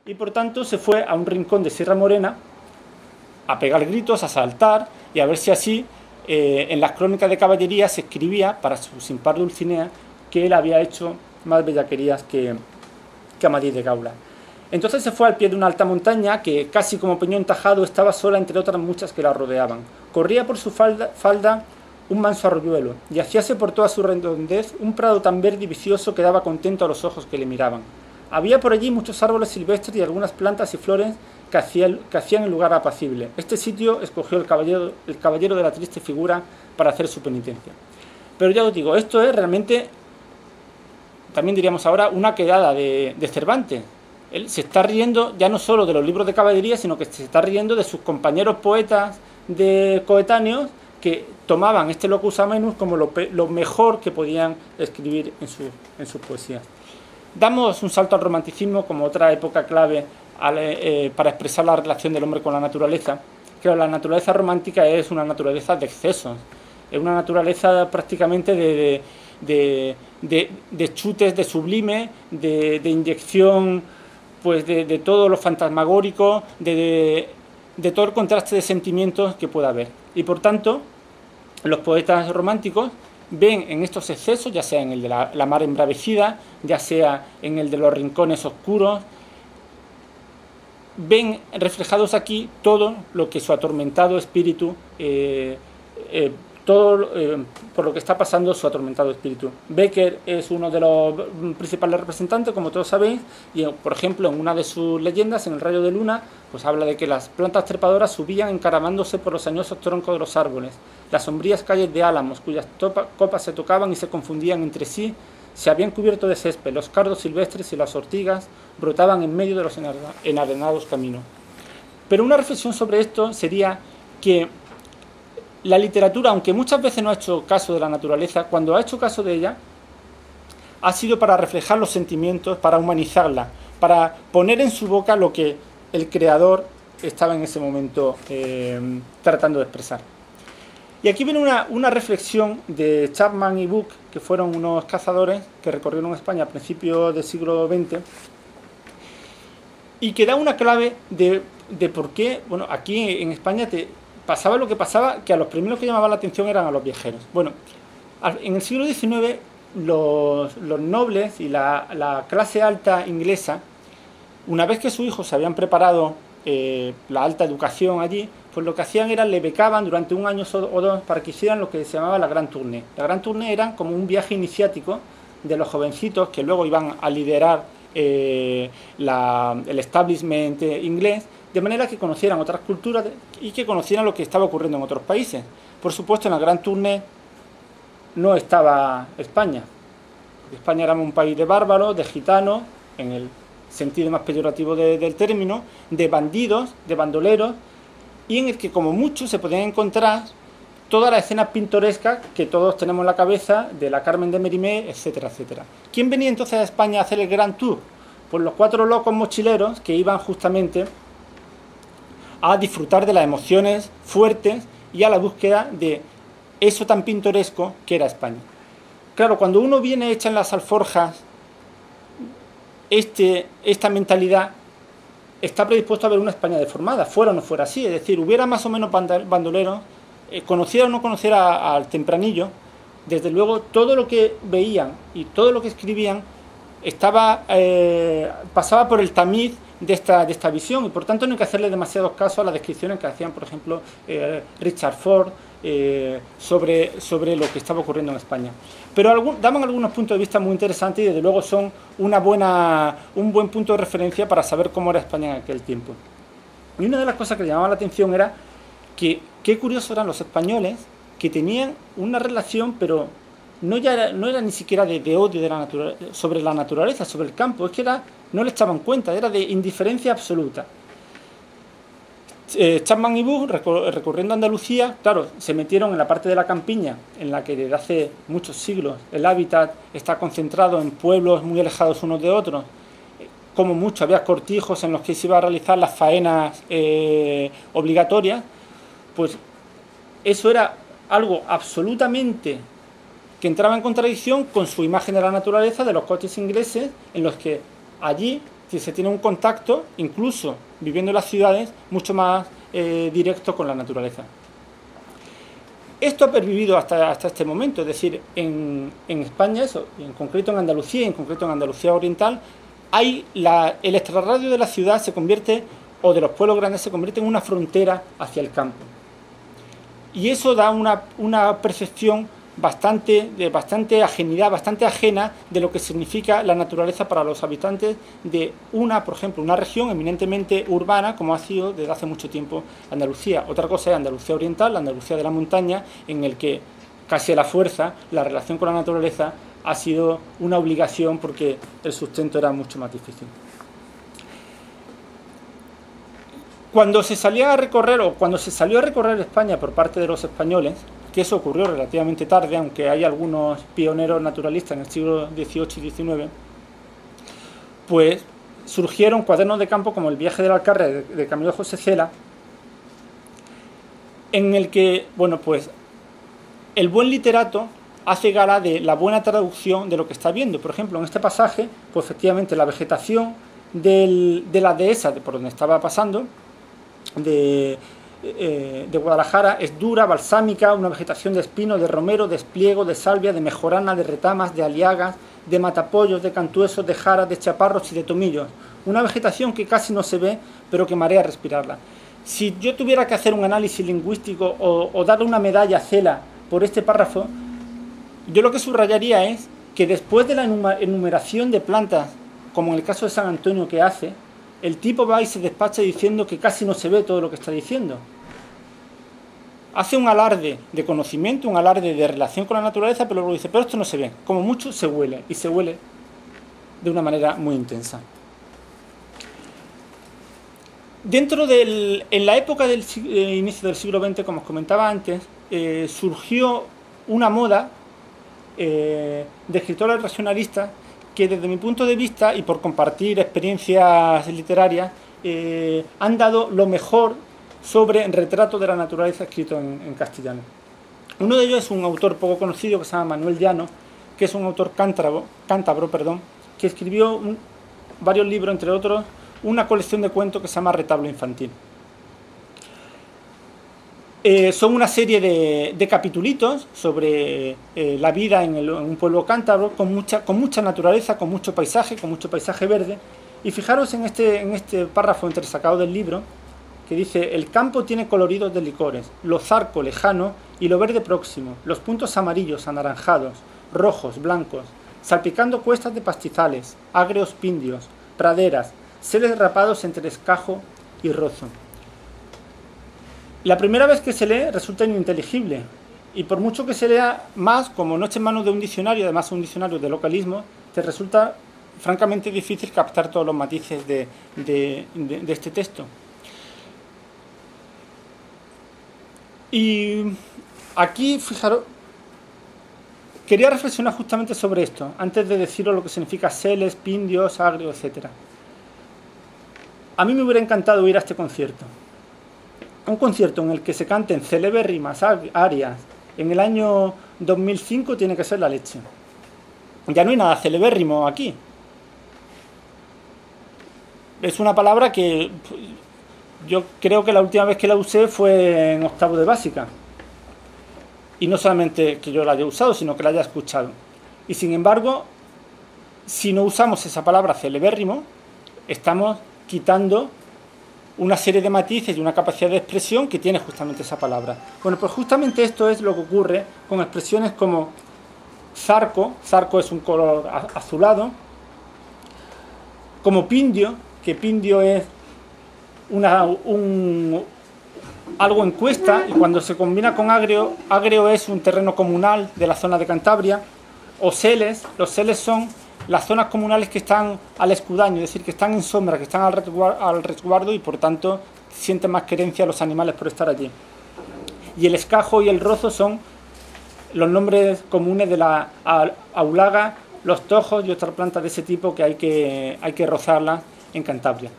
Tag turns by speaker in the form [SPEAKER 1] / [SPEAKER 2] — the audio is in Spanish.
[SPEAKER 1] y por tanto se fue a un rincón de Sierra Morena a pegar gritos, a saltar y a ver si así en las crónicas de caballería se escribía para su sin par Dulcinea que él había hecho más bellaquerías que Amadís de Gaula. Entonces se fue al pie de una alta montaña que, casi como peñón tajado, estaba sola entre otras muchas que la rodeaban. Corría por su falda un manso arroyuelo, y hacíase por toda su redondez un prado tan verde y vicioso que daba contento a los ojos que le miraban. Había por allí muchos árboles silvestres y algunas plantas y flores que hacían el lugar apacible. Este sitio escogió el caballero de la triste figura para hacer su penitencia. Pero ya os digo, esto es realmente, también diríamos ahora, una quedada de Cervantes. Él se está riendo ya no solo de los libros de caballería, sino que se está riendo de sus compañeros poetas de coetáneos que tomaban este locus amenus como lo mejor que podían escribir en sus poesías. Damos un salto al romanticismo como otra época clave para expresar la relación del hombre con la naturaleza. Claro, la naturaleza romántica es una naturaleza de excesos, es una naturaleza prácticamente de chutes, de sublime, de inyección pues de todo lo fantasmagórico, de todo el contraste de sentimientos que pueda haber. Y por tanto, los poetas románticos ven en estos excesos, ya sea en el de la mar embravecida, ya sea en el de los rincones oscuros, ven reflejados aquí todo lo que su atormentado espíritu, por lo que está pasando su atormentado espíritu. Becker es uno de los principales representantes, como todos sabéis, y por ejemplo en una de sus leyendas, en El rayo de luna, pues habla de que las plantas trepadoras subían encaramándose por los añosos troncos de los árboles, las sombrías calles de álamos, cuyas copas se tocaban y se confundían entre sí, se habían cubierto de césped, los cardos silvestres y las ortigas brotaban en medio de los enarenados caminos. Pero una reflexión sobre esto sería que la literatura, aunque muchas veces no ha hecho caso de la naturaleza, cuando ha hecho caso de ella, ha sido para reflejar los sentimientos, para humanizarla, para poner en su boca lo que el creador estaba en ese momento tratando de expresar. Y aquí viene una reflexión de Chapman y Buck, que fueron unos cazadores que recorrieron España a principios del siglo XX, y que da una clave de por qué, bueno, aquí en España pasaba lo que pasaba, que a los primeros que llamaban la atención eran a los viajeros. Bueno, en el siglo XIX los nobles y la clase alta inglesa, una vez que sus hijos se habían preparado la alta educación allí, pues lo que hacían era le becaban durante un año o dos para que hicieran lo que se llamaba la Gran Tournée. La Gran Tournée era como un viaje iniciático de los jovencitos que luego iban a liderar el establishment inglés, de manera que conocieran otras culturas y que conocieran lo que estaba ocurriendo en otros países. Por supuesto, en la Gran Tournée no estaba España. España era un país de bárbaros, de gitanos, en el sentido más peyorativo del término, de bandidos, de bandoleros, y en el que como mucho se podían encontrar todas las escenas pintorescas que todos tenemos en la cabeza, de la Carmen de Mérimée, etcétera, etcétera. ¿Quién venía entonces a España a hacer el Grand Tour? Pues los 4 locos mochileros que iban justamente a disfrutar de las emociones fuertes y a la búsqueda de eso tan pintoresco que era España. Claro, cuando uno viene hecha en las alforjas esta mentalidad, está predispuesto a ver una España deformada, fuera o no fuera así, es decir, hubiera más o menos bandoleros, conociera o no conociera al tempranillo, desde luego todo lo que veían y todo lo que escribían pasaba por el tamiz de esta visión, y por tanto no hay que hacerle demasiados casos a las descripciones que hacían, por ejemplo, Richard Ford sobre lo que estaba ocurriendo en España. Pero daban algunos puntos de vista muy interesantes y desde luego son un buen punto de referencia para saber cómo era España en aquel tiempo. Y una de las cosas que llamaba la atención era que qué curiosos eran los españoles, que tenían una relación, pero no era ni siquiera de odio sobre la naturaleza, sobre el campo, es que no le echaban cuenta, era de indiferencia absoluta. Chapman y Buck, recorriendo Andalucía, claro, se metieron en la parte de la campiña, en la que desde hace muchos siglos el hábitat está concentrado en pueblos muy alejados unos de otros. Como mucho había cortijos en los que se iba a realizar las faenas obligatorias, pues eso era algo absolutamente que entraba en contradicción con su imagen de la naturaleza de los coches ingleses, en los que allí decir, se tiene un contacto, incluso viviendo en las ciudades, mucho más directo con la naturaleza. Esto ha pervivido hasta este momento, es decir, en España, eso, en concreto en Andalucía, y en concreto en Andalucía Oriental, el extrarradio de la ciudad se convierte, o de los pueblos grandes, se convierte en una frontera hacia el campo. Y eso da una percepción bastante ajenidad, bastante ajena de lo que significa la naturaleza para los habitantes de por ejemplo, una región eminentemente urbana, como ha sido desde hace mucho tiempo Andalucía. Otra cosa es Andalucía Oriental, la Andalucía de la montaña, en el que casi a la fuerza la relación con la naturaleza ha sido una obligación porque el sustento era mucho más difícil. Cuando se salió a recorrer España por parte de los españoles, que eso ocurrió relativamente tarde, aunque hay algunos pioneros naturalistas en el siglo XVIII y XIX, pues surgieron cuadernos de campo como El viaje del Alcarre de Camilo José Cela, en el que, bueno, pues el buen literato hace gala de la buena traducción de lo que está viendo. Por ejemplo, en este pasaje, pues efectivamente la vegetación de la dehesa por donde estaba pasando, de Guadalajara, es dura, balsámica, una vegetación de espino, de romero, de espliego, de salvia, de mejorana, de retamas, de aliagas, de matapollos, de cantuesos, de jaras, de chaparros y de tomillos. Una vegetación que casi no se ve, pero que marea respirarla. Si yo tuviera que hacer un análisis lingüístico o darle una medalla a Cela por este párrafo, yo lo que subrayaría es que después de la enumeración de plantas, como en el caso de San Antonio que hace, el tipo va y se despacha diciendo que casi no se ve todo lo que está diciendo. Hace un alarde de conocimiento, un alarde de relación con la naturaleza, pero luego dice, pero esto no se ve, como mucho se huele, y se huele de una manera muy intensa. En la época del inicio del siglo XX, como os comentaba antes, surgió una moda de escritores regionalistas que desde mi punto de vista, y por compartir experiencias literarias, han dado lo mejor sobre retrato de la naturaleza escrito en castellano. Uno de ellos es un autor poco conocido que se llama Manuel Llano, que es un autor cántabro, que escribió varios libros, entre otros, una colección de cuentos que se llama Retablo Infantil. Son una serie de capitulitos sobre la vida en un pueblo cántabro, con mucha naturaleza, con mucho paisaje verde. Y fijaros en este párrafo entresacado del libro, que dice: el campo tiene coloridos de licores, lo zarco lejano y lo verde próximo, los puntos amarillos, anaranjados, rojos, blancos, salpicando cuestas de pastizales, agrios pindios, praderas, seles rapados entre escajo y rozo. La primera vez que se lee resulta ininteligible, y por mucho que se lea más, como no esté en manos de un diccionario, además un diccionario de localismo, te resulta francamente difícil captar todos los matices de este texto. Y aquí, fijaros, quería reflexionar justamente sobre esto, antes de deciros lo que significa seles, pindios, agrio, etc. A mí me hubiera encantado ir a este concierto. Un concierto en el que se canten celebérrimas arias en el año 2005 tiene que ser la leche. Ya no hay nada celebérrimo aquí. Es una palabra que yo creo que la última vez que la usé fue en octavo de básica. Y no solamente que yo la haya usado, sino que la haya escuchado. Y sin embargo, si no usamos esa palabra celebérrimo, estamos quitando una serie de matices y una capacidad de expresión que tiene justamente esa palabra. Bueno, pues justamente esto es lo que ocurre con expresiones como zarco es un color azulado, como pindio, que pindio es algo en cuesta, y cuando se combina con agrio es un terreno comunal de la zona de Cantabria, o seles. Los seles son las zonas comunales que están al escudaño, es decir, que están en sombra, que están al resguardo, y por tanto sienten más querencia a los animales por estar allí. Y el escajo y el rozo son los nombres comunes de la aulaga, los tojos y otras plantas de ese tipo que hay que rozarlas en Cantabria.